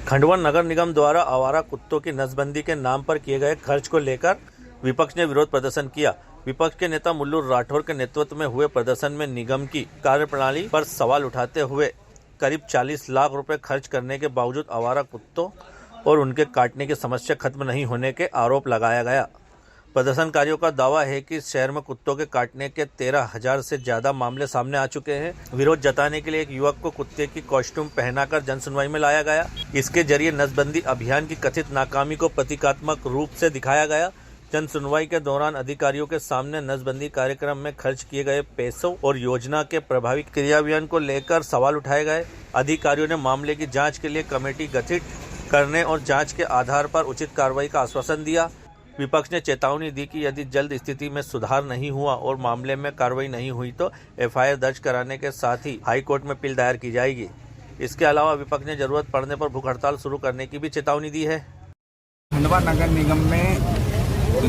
खंडवा नगर निगम द्वारा आवारा कुत्तों की नसबंदी के नाम पर किए गए खर्च को लेकर विपक्ष ने विरोध प्रदर्शन किया। विपक्ष के नेता मुल्लू राठौर के नेतृत्व में हुए प्रदर्शन में निगम की कार्यप्रणाली पर सवाल उठाते हुए करीब 40 लाख रुपए खर्च करने के बावजूद आवारा कुत्तों और उनके काटने की समस्या खत्म नहीं होने के आरोप लगाया गया। प्रदर्शनकारियों का दावा है कि शहर में कुत्तों के काटने के 13,000 से ज्यादा मामले सामने आ चुके हैं। विरोध जताने के लिए एक युवक को कुत्ते की कॉस्ट्यूम पहनाकर जनसुनवाई में लाया गया। इसके जरिए नसबंदी अभियान की कथित नाकामी को प्रतीकात्मक रूप से दिखाया गया। जन सुनवाई के दौरान अधिकारियों के सामने नसबंदी कार्यक्रम में खर्च किए गए पैसों और योजना के प्रभावी क्रियान्वयन को लेकर सवाल उठाए गए। अधिकारियों ने मामले की जांच के लिए कमेटी गठित करने और जांच के आधार पर उचित कार्रवाई का आश्वासन दिया। विपक्ष ने चेतावनी दी कि यदि जल्द स्थिति में सुधार नहीं हुआ और मामले में कार्रवाई नहीं हुई तो एफआईआर दर्ज कराने के साथ ही हाईकोर्ट में अपील दायर की जाएगी। इसके अलावा विपक्ष ने जरूरत पड़ने पर भूख हड़ताल शुरू करने की भी चेतावनी दी है। खंडवा नगर निगम में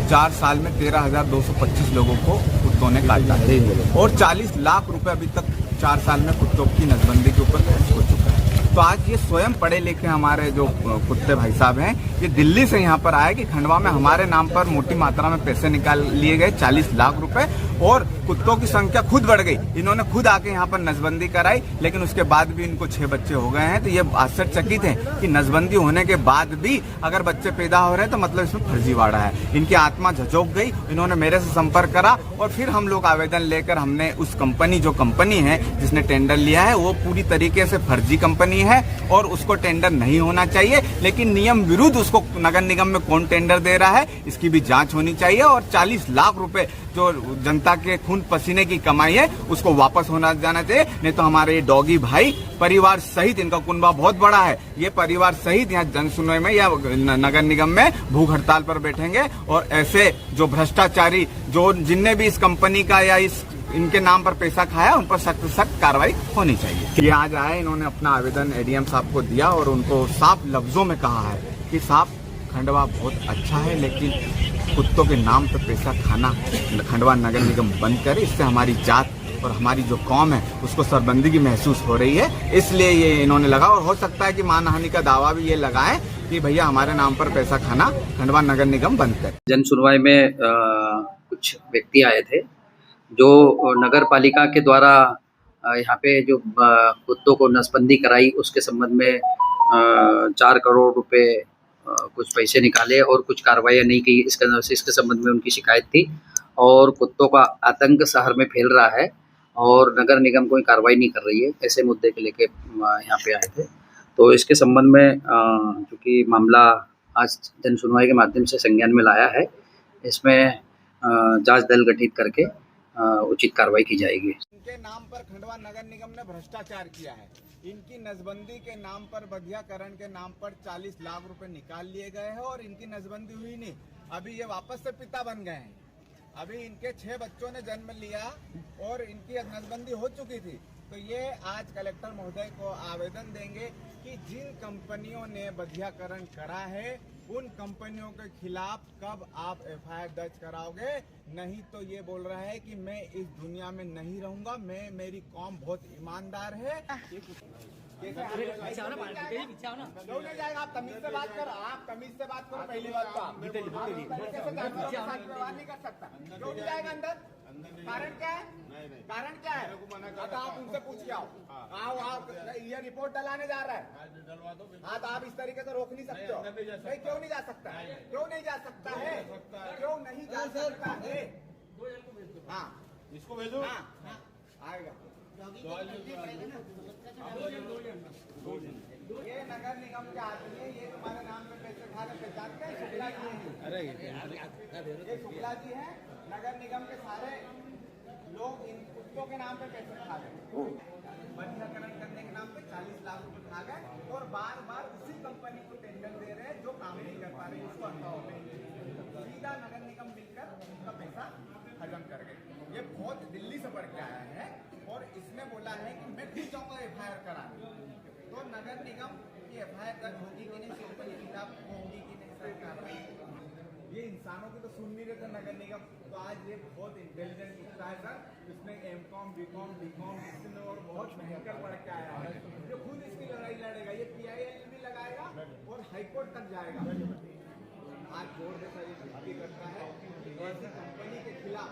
4 साल में 13,225 लोगों को कुत्तों ने काटा है और 40 लाख रुपए अभी तक 4 साल में कुत्तों की नसबंदी के ऊपर खर्च हो चुका है। तो आज ये स्वयं पढ़े लिखे हमारे जो कुत्ते भाई साहब हैं, ये दिल्ली से यहाँ पर आए कि खंडवा में हमारे नाम पर मोटी मात्रा में पैसे निकाल लिए गए 40 लाख रुपए और कुत्तों की संख्या खुद बढ़ गई। इन्होंने खुद आके यहाँ पर नसबंदी कराई, लेकिन उसके बाद भी इनको 6 बच्चे हो गए हैं। तो ये आश्चर्यचकित है कि नसबंदी होने के बाद भी अगर बच्चे पैदा हो रहे हैं तो मतलब इसमें फर्जीवाड़ा है। इनकी आत्मा झोंक गई। इन्होंने मेरे से संपर्क करा और फिर हम लोग आवेदन लेकर हमने उस कंपनी जो कंपनी है जिसने टेंडर लिया है वो पूरी तरीके से फर्जी कंपनी है और उसको टेंडर नहीं होना चाहिए, लेकिन नियम विरुद्ध उसको नगर निगम में कौन टेंडर दे रहा है इसकी भी जांच होनी चाहिए और 40 लाख रुपए जो जनता के खून पसीने की कमाई है उसको वापस होना जाना चाहिए। नहीं तो हमारे डॉगी भाई परिवार सहित, इनका कुनबा बहुत बड़ा है, ये परिवार सहित यहाँ जनसुनवाई में या नगर निगम में भूख हड़ताल पर बैठेंगे और ऐसे जो भ्रष्टाचारी जो जिनने भी इस कंपनी का या इनके नाम पर पैसा खाया उन पर सख्त सख्त कार्रवाई होनी चाहिए। ये आज आए, इन्होंने अपना आवेदन एडीएम साहब को दिया और उनको साफ लफ्जों में कहा है कि साहब खंडवा बहुत अच्छा है, लेकिन कुत्तों के नाम पर पैसा खाना खंडवा नगर निगम बंद करे। इससे हमारी जात और हमारी जो कौम है उसको शर्मिंदगी महसूस हो रही है, इसलिए ये इन्होंने लगा। और हो सकता है कि मानहानि का दावा भी ये लगाए कि भैया हमारे नाम पर पैसा खाना खंडवा नगर निगम बंद करे। जन सुनवाई में कुछ व्यक्ति आए थे जो नगर पालिका के द्वारा यहाँ पे जो कुत्तों को नसबंदी कराई उसके संबंध में 4 करोड़ रुपए कुछ पैसे निकाले और कुछ कार्रवाइयाँ नहीं की। इसके संबंध में उनकी शिकायत थी और कुत्तों का आतंक शहर में फैल रहा है और नगर निगम कोई कार्रवाई नहीं कर रही है। ऐसे मुद्दे के लेके यहाँ पे आए थे। तो इसके संबंध में चूँकि मामला आज जन सुनवाई के माध्यम से संज्ञान में लाया है, इसमें जांच दल गठित करके उचित कार्रवाई की जाएगी। इनके नाम पर खंडवा नगर निगम ने भ्रष्टाचार किया है। इनकी नसबंदी के नाम पर, बधियाकरण के नाम पर 40 लाख रुपए निकाल लिए गए हैं और इनकी नसबंदी हुई नहीं। अभी ये वापस से पिता बन गए हैं। अभी इनके 6 बच्चों ने जन्म लिया और इनकी नसबंदी हो चुकी थी। तो ये आज कलेक्टर महोदय को आवेदन देंगे कि जिन कंपनियों ने बधियाकरण करा है उन कंपनियों के खिलाफ कब आप एफआईआर दर्ज कराओगे। नहीं तो ये बोल रहा है कि मैं इस दुनिया में नहीं रहूंगा, मेरी कौम बहुत ईमानदार है। क्यों नहीं जाएगा? आप तमीज से बात करो, पहली बात तो आप व्यवहार नहीं कर सकता। क्यों नहीं जाएगा अंदर? कारण क्या है? कारण क्या है? तो आप उनसे पूछ के आओ। ये रिपोर्ट डलाने जा रहा है। हाँ, तो आप इस तरीके से रोक नहीं सकते हो। नहीं, क्यों नहीं जा सकता है? क्यों नहीं जा सकता है? क्यों नहीं जा सकता है? हाँ, इसको भेजो। हाँ, आएगा। ये नगर निगम के आदमी है, ये तुम्हारे नाम पे पैसे खा रहे जानते हैं? शुक्ला जी है। ये शुक्ला जी है। नगर निगम के सारे लोग इन कुत्तों के नाम पे पैसे खा गए, बधियाकरण करने के नाम पे 40 लाख रुपए खा गए और बार बार उसी कंपनी को टेंडर दे रहे हैं जो काम नहीं कर पा रही। उसको हटाओ, सीधा नगर निगम मिलकर उसका पैसा हजम कर गए। ये बहुत दिल्ली से बढ़ के आया है और इसने बोला है कि मैं खुद जाऊंगा एफआईआर कराने। तो नगर निगम की एफआईआर दर्ज होगी कि नहीं, कंपनी के खिलाफ होगी कि नहीं सरकार? ये इंसानों की तो सुन नहीं रहे थे नगर निगम। तो आज ये बहुत इंटेलिजेंट कुत्ता है सर, इसने एमकॉम, बीकॉम, इसमें और बहुत भयंकर पढ़ के आया है। जो खुद इसकी लड़ाई लड़ेगा, ये PIL भी लगाएगा हाईकोर्ट तक जाएगा। आज जोर जैसा ये विनती करता है, ऐसी कंपनी के खिलाफ